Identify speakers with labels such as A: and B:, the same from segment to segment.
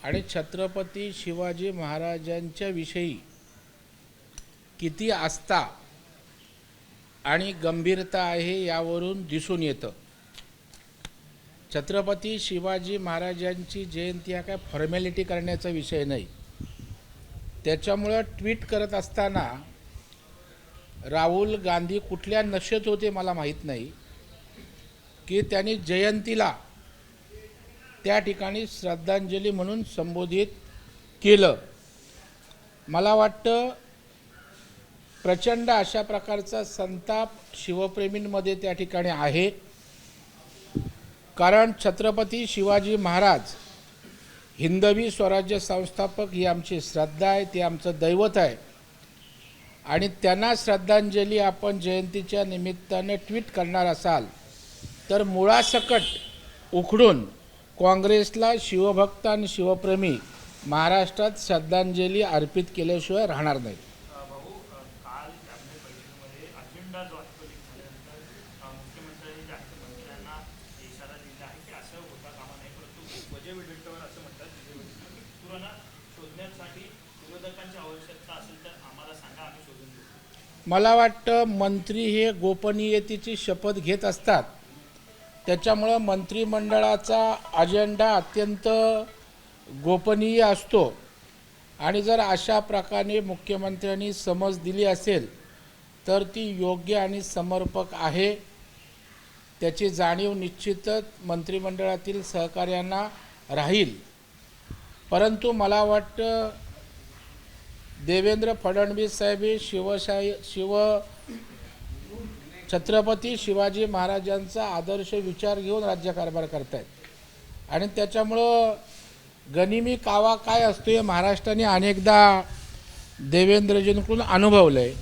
A: आणि छत्रपती शिवाजी महाराजांच्या विषयी किती आस्था आणि गंभीरता आहे यावरून दिसून येतं। छत्रपती शिवाजी महाराजांची जयंती हा काय फॉर्मॅलिटी करण्याचा विषय नाही। त्याच्यामुळे ट्विट करत असताना राहुल गांधी कुठल्या नशेत होते मला माहीत नाही की त्यांनी जयंतीला त्या ठिकाणी श्रद्धांजली म्हणून संबोधित केलं। मला वाटतं प्रचंड अशा प्रकारचा संताप शिवप्रेमींमध्ये त्या ठिकाणी आहे, कारण छत्रपती शिवाजी महाराज हिंदवी स्वराज्य संस्थापक ही आमची श्रद्धा आहे, ती आमचं दैवत आहे आणि त्यांना श्रद्धांजली आपण जयंतीच्या निमित्ताने ट्विट करणार असाल तर मुळासकट उखडून काँग्रेसला शिवभक्त आणि शिवप्रेमी महाराष्ट्रात श्रद्धांजली अर्पित केल्याशिवाय राहणार नाही।
B: काल कॅबिनेट बैठकीमध्ये अजेंडा जो आहे तो लीक झाल्यानंतर मुख्यमंत्र्यांनी जास्त मंत्र्यांना इशारा दिला आहे की असं होता कामा नाही, परंतु वजे विडेट्टीवार असं म्हणतात की पुराणा शोधण्यासाठी विरोधकांची आवश्यकता असेल तर आम्हाला सांगा, आम्ही शोधून देऊ।
A: मला वाटतं मंत्री हे गोपनीयतेची शपथ घेत असतात, त्याच्यामुळं मंत्रिमंडळाचा अजेंडा अत्यंत गोपनीय असतो आणि जर अशा प्रकारे मुख्यमंत्र्यांनी समज दिली असेल तर ती योग्य आणि समर्पक आहे। त्याची जाणीव निश्चितच मंत्रिमंडळातील सहकार्यांना राहील, परंतु मला वाटतं देवेंद्र फडणवीस साहेब छत्रपती शिवाजी महाराजांचा आदर्श विचार घेऊन राज्यकारभार करत आहेत आणि त्याच्यामुळं गनिमी कावा काय असतो हे महाराष्ट्राने अनेकदा देवेंद्रजींकडून अनुभवलं आहे।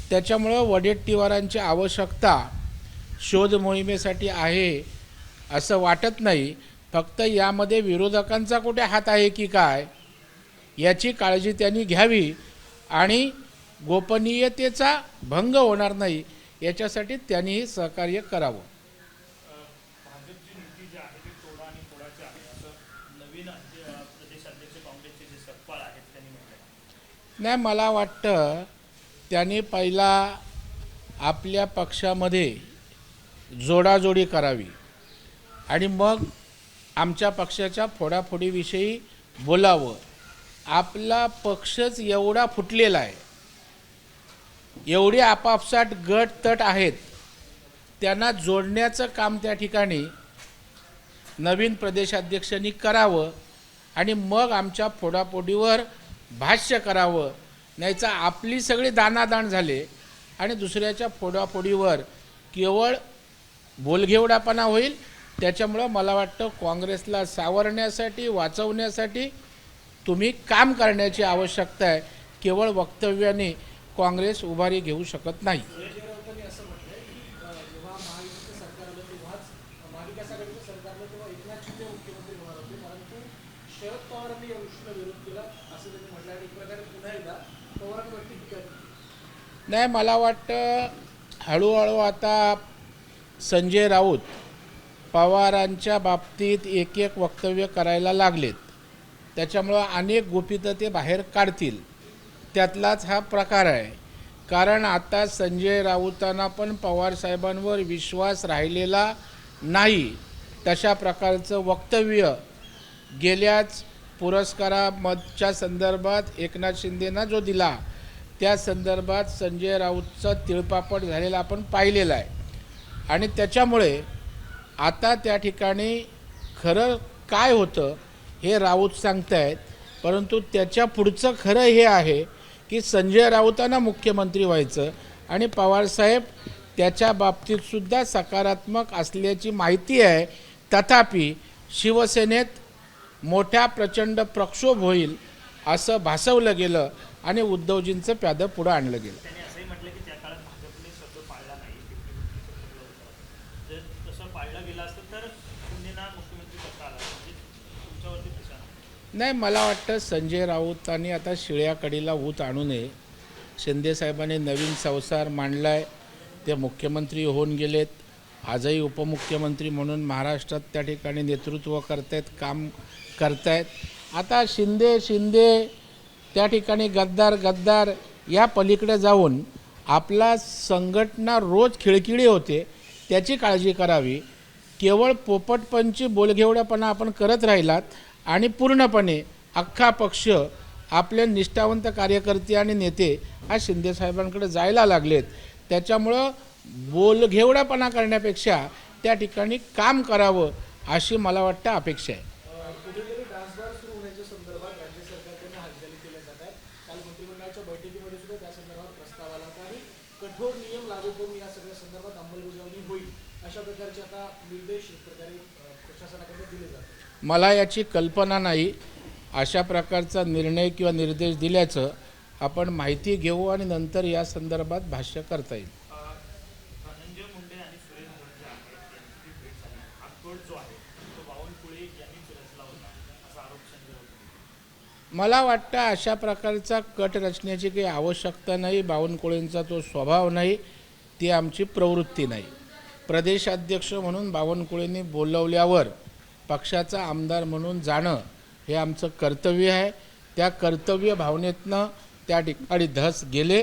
A: त्याच्यामुळं वडेट्टीवारांची आवश्यकता शोध मोहिमेसाठी आहे असं वाटत नाही। फक्त यामध्ये विरोधकांचा कुठे हात आहे की काय याची काळजी त्यांनी घ्यावी आणि गोपनीयतेचा भंग होणार नाही याच्यासाठी त्यांनीही सहकार्य करावं।
B: भाजपची नीती जी आहे ती तोडा आणि फोडाची आहे असं नवीन प्रदेशाध्यक्ष काँग्रेसचे जे सतपाळ आहेत त्यांनी म्हटलं
A: नाही, मला वाटतं त्यांनी पहिला आपल्या पक्षामध्ये जोडाजोडी करावी आणि मग आमच्या पक्षाच्या फोडाफोडीविषयी बोलावं। आपला पक्षच एवढा फुटलेला आहे, एवढे आपापसात गट तट आहेत, त्यांना जोडण्याचं काम त्या ठिकाणी नवीन प्रदेशाध्यक्षांनी करावं आणि मग आमच्या फोडाफोडीवर भाष्य करावं। नाहीतर आपली सगळी दानादान झाले आणि दुसऱ्याच्या फोडाफोडीवर केवळ बोलघेवडापणा होईल। त्याच्यामुळं मला वाटतं काँग्रेसला सावरण्यासाठी वाचवण्यासाठी तुम्ही काम करण्याची आवश्यकता आहे, केवळ वक्तव्याने काँग्रेस उभारी घेऊ शकत नाही। नाही, मला वाटतं हळूहळू आता संजय राऊत पवारांच्या बाबतीत एक एक वक्तव्य करायला लागलेत, त्याच्यामुळं अनेक गुपितं ते बाहेर काढतील, त्यातलाच हा प्रकार आहे। कारण आता संजय राऊतांना पण पवार साहेबांवर विश्वास राहिलेला नाही। तशा प्रकारचं वक्तव्य गेल्याच पुरस्काराच्या संदर्भात एकनाथ शिंदेंना जो दिला त्या संदर्भात संजय राऊतचा तिळपापड झालेला आपण पाहिलेला आहे आणि त्याच्यामुळे आता त्या ठिकाणी खरं काय होतं हे राऊत सांगतायत, परंतु त्याच्या पुढचं खरं हे आहे की संजय राऊतांना मुख्यमंत्री व्हायचं आणि पवारसाहेब त्याच्या बाबतीतसुद्धा सकारात्मक असल्याची माहिती आहे। तथापि शिवसेनेत मोठ्या प्रचंड प्रक्षोभ होईल असं भासवलं गेलं आणि उद्धवजींचं प्यादं पुढं आणलं गेलं।
B: त्यांनी असंही म्हटलं की त्या काळात भाजपने शब्द पाळला नाही, जर तसं पाळलं गेलं असतं तर शिंदेना मुख्यमंत्री पद आला, म्हणजे तुमच्यावरती दिशा
A: नाही, मला वाटतं संजय राऊतांनी आता शिळ्या कडीला ऊत आणू नये। शिंदेसाहेबांनी नवीन संसार मांडला आहे, ते मुख्यमंत्री होऊन गेलेत, आजही उपमुख्यमंत्री म्हणून महाराष्ट्रात त्या ठिकाणी नेतृत्व करतायत, काम करतायत आता शिंदे त्या ठिकाणी गद्दार या पलीकडे जाऊन आपला संघटना रोज खिळखिळी होते त्याची काळजी करावी. केवळ पोपटपंची बोलघेवडेपणा आपण करत राहिलात आणि पूर्णपणे अख्खा पक्ष आपले निष्ठावंत कार्यकर्ते आणि नेते हा शिंदेसाहेबांकडे जायला लागलेत. त्याच्यामुळं बोलघेवडेपणा करण्यापेक्षा त्या ठिकाणी काम करावं अशी मला वाटतं अपेक्षा आहे.
C: कुठेतरी डान्सबार सुरू होण्याच्या संदर्भात राज्य सरकारकडून हालचाली केल्या जात आहेत. काल मंत्रिमंडळाच्या बैठकीमध्ये सुद्धा त्या संदर्भात प्रस्ताव आला होता आणि कठोर नियम लागू करून या सगळ्या संदर्भात अंमलबजावणी होईल अशा प्रकारचे आता निर्देश एक प्रकारे प्रशासनाकडे दिले जातात.
A: मला याची कल्पना नाही. अशा प्रकारचा निर्णय किंवा निर्देश दिल्याचं आपण माहिती घेऊ आणि नंतर या संदर्भात भाष्य करता येईल.
B: धनंजय मुंडे आणि सुरेश धस जे आहेत यांची जी भेट झाली हा कट जो आहे तो बावनकुळे यांनीच रचला होता असा आरोप संजय राऊत.
A: मला वाटतं अशा प्रकारचा कट रचण्याची काही आवश्यकता नाही. बावनकुळेंचा तो स्वभाव नाही, ती आमची प्रवृत्ती नाही. प्रदेशाध्यक्ष म्हणून बावनकुळेंनी बोलवल्यावर पक्षाचा आमदार म्हणून जाणं हे आमचं कर्तव्य आहे. त्या कर्तव्य भावनेतनं त्या ठिकाणी धस गेले,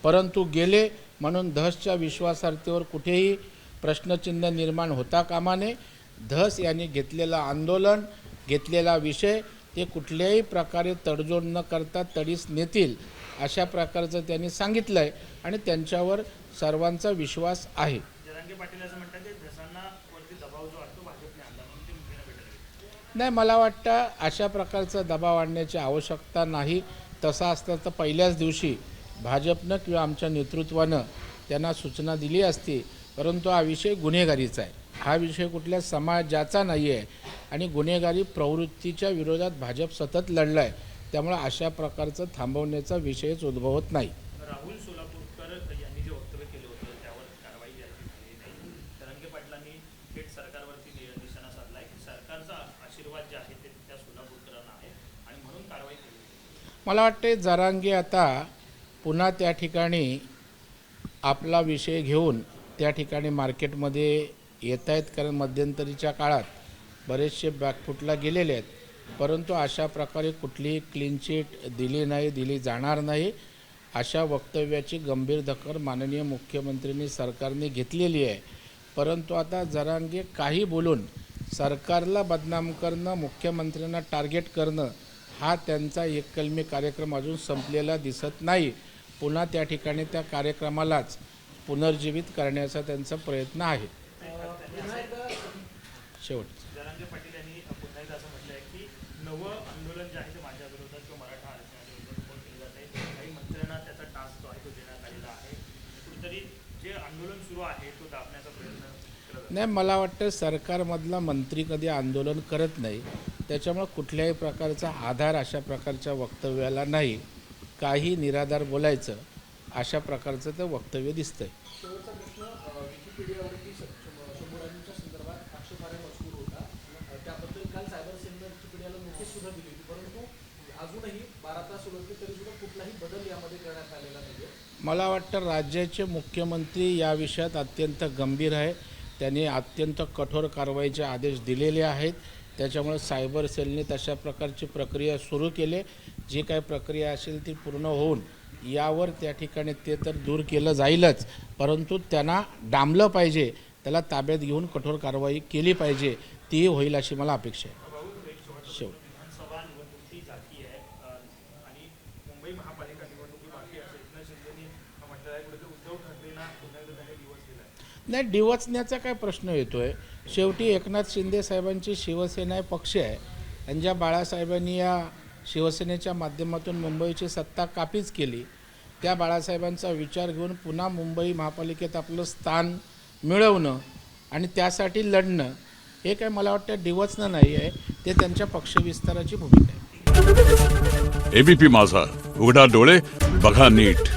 A: परंतु गेले म्हणून धसच्या विश्वासार्हतेवर कुठेही प्रश्नचिन्ह निर्माण होता कामा नये. धस यांनी घेतलेलं आंदोलन, घेतलेला विषय ते कुठल्याही प्रकारे तडजोड न करता तडीस नेतील अशा प्रकारचं त्यांनी सांगितलं आहे आणि त्यांच्यावर सर्वांचा विश्वास आहे.
B: जरांगे पाटील असं म्हणतात की धसांना वरती दबाव जो असतो भाजपने आणला म्हणून ते मुंबईला भेटले.
A: नाही, मला वाटतं अशा प्रकारचा दबाव आणण्याची आवश्यकता नाही. तसा असतं तर पहिल्याच दिवशी भाजपनं किंवा आमच्या नेतृत्वानं त्यांना सूचना दिली असती. परंतु हा विषय गुन्हेगारीचा आहे, हा विषय कुठल्या समाजाचा नाही आहे आणि गुन्हेगारी प्रवृत्तीच्या विरोधात भाजप सतत लढला आहे. त्यामुळे अशा प्रकारचं थांबवण्याचा विषयच उद्भवत नाही.
B: राहुल सोलापूरकर यांनी जे वक्तव्य केलं होतं त्यावर कारवाई जी आहे ती झाली नाही. जरांगे पाटलांनी थेट सरकारवरती निशाणा साधला आहे की सरकारचा आशीर्वाद जे आहे ते त्या सोलापूरकरांना आहे आणि म्हणून कारवाई केली.
A: मला वाटते जरांगे आता पुन्हा त्या ठिकाणी आपला विषय घेऊन त्या ठिकाणी मार्केटमध्ये येत आहेत, कारण मध्यंतरीच्या काळात बरेचसे बॅकफुटला गेलेले आहेत. परंतु अशा प्रकारे कुठलीही क्लीन चिट दिली जाणार नाही. अशा वक्तव्याची गंभीर दखल माननीय मुख्यमंत्र्यांनी सरकारने घेतलेली आहे. परंतु आता जरांगे काही बोलून सरकारला बदनाम करणं, मुख्यमंत्र्यांना टार्गेट करणं हा त्यांचा एककलमी कार्यक्रम अजून संपलेला दिसत नाही. पुन्हा त्या ठिकाणी त्या कार्यक्रमालाच पुनर्जीवित करण्याचा त्यांचा प्रयत्न आहे. शेवट
B: जरांगे पाटील यांनी पुन्हा एकदा असं म्हटलं आहे की नवं आंदोलन जे आहे ते माझ्या विरोधात किंवा मराठा आरक्षणाच्या विरोधात कोण केलं जात आहे. काही मंत्र्यांना त्याचा टास्क जो आहे तो देण्यात आलेला आहे. कुठेतरी जे आंदोलन सुरू आहे तो दाबण्याचा प्रयत्न केला जातो.
A: नाही, मला वाटतं सरकारमधला मंत्री कधी आंदोलन करत नाही. त्याच्यामुळे कुठल्याही प्रकारचा आधार अशा प्रकारच्या वक्तव्याला नाही. काही निराधार बोलायचं अशा प्रकारचं ते वक्तव्य दिसतंय.
C: शेवटचा प्रश्न, विकिपीडियावरती शंभूराजांच्या संदर्भात आक्षेपार्ह मजकूर होता. त्याबद्दल काल सायबर सेलनं विकिपीडियाला नोटीस सुद्धा दिली होती, परंतु अजूनही 12 तास उलटले तरी सुद्धा कुठलाही बदल यामध्ये करण्यात आलेला नाही.
A: मला वाटतं राज्याचे मुख्यमंत्री या विषयात अत्यंत गंभीर आहे. त्यांनी अत्यंत कठोर कारवाईचे आदेश दिलेले आहेत. त्याच्यामुळे सायबर सेलने तशा प्रकारची प्रक्रिया सुरू केली. जी काय प्रक्रिया असेल ती पूर्ण होऊन यावर त्या ठिकाणी ते तर दूर केलं जाईलच, परंतु त्यांना डांबलं पाहिजे, त्याला ताब्यात घेऊन कठोर कारवाई केली पाहिजे. तीही होईल अशी मला अपेक्षा आहे. शेवट
B: विधानसभा निवडणुकी जाती आहे आणि मुंबई महापालिका निवडणुकी बाकी आहे. एकनाथ शिंदेनी म्हटलं आहे कुठे उद्धव ठाकरेंना पुन्हा एकदा त्यांनी दिवस दिला आहे.
A: नाही, डिवचण्याचा काय प्रश्न येतोय. शेवटी एकनाथ शिंदे साहेबांची शिवसेना हे पक्ष आहे आणि ज्या बाळासाहेबांनी या शिवसेनेच्या माध्यमातून मुंबईची सत्ता काबीज केली, त्या बाळासाहेबांचा विचार घेऊन पुन्हा मुंबई महापालिकेत आपलं स्थान मिळवणं आणि त्यासाठी लढणं हे काय मला वाटतं डिवचणं नाही आहे, ते त्यांच्या पक्षविस्ताराची भूमिका आहे.
D: एबीपी माझा, उघडा डोळे बघा नीट.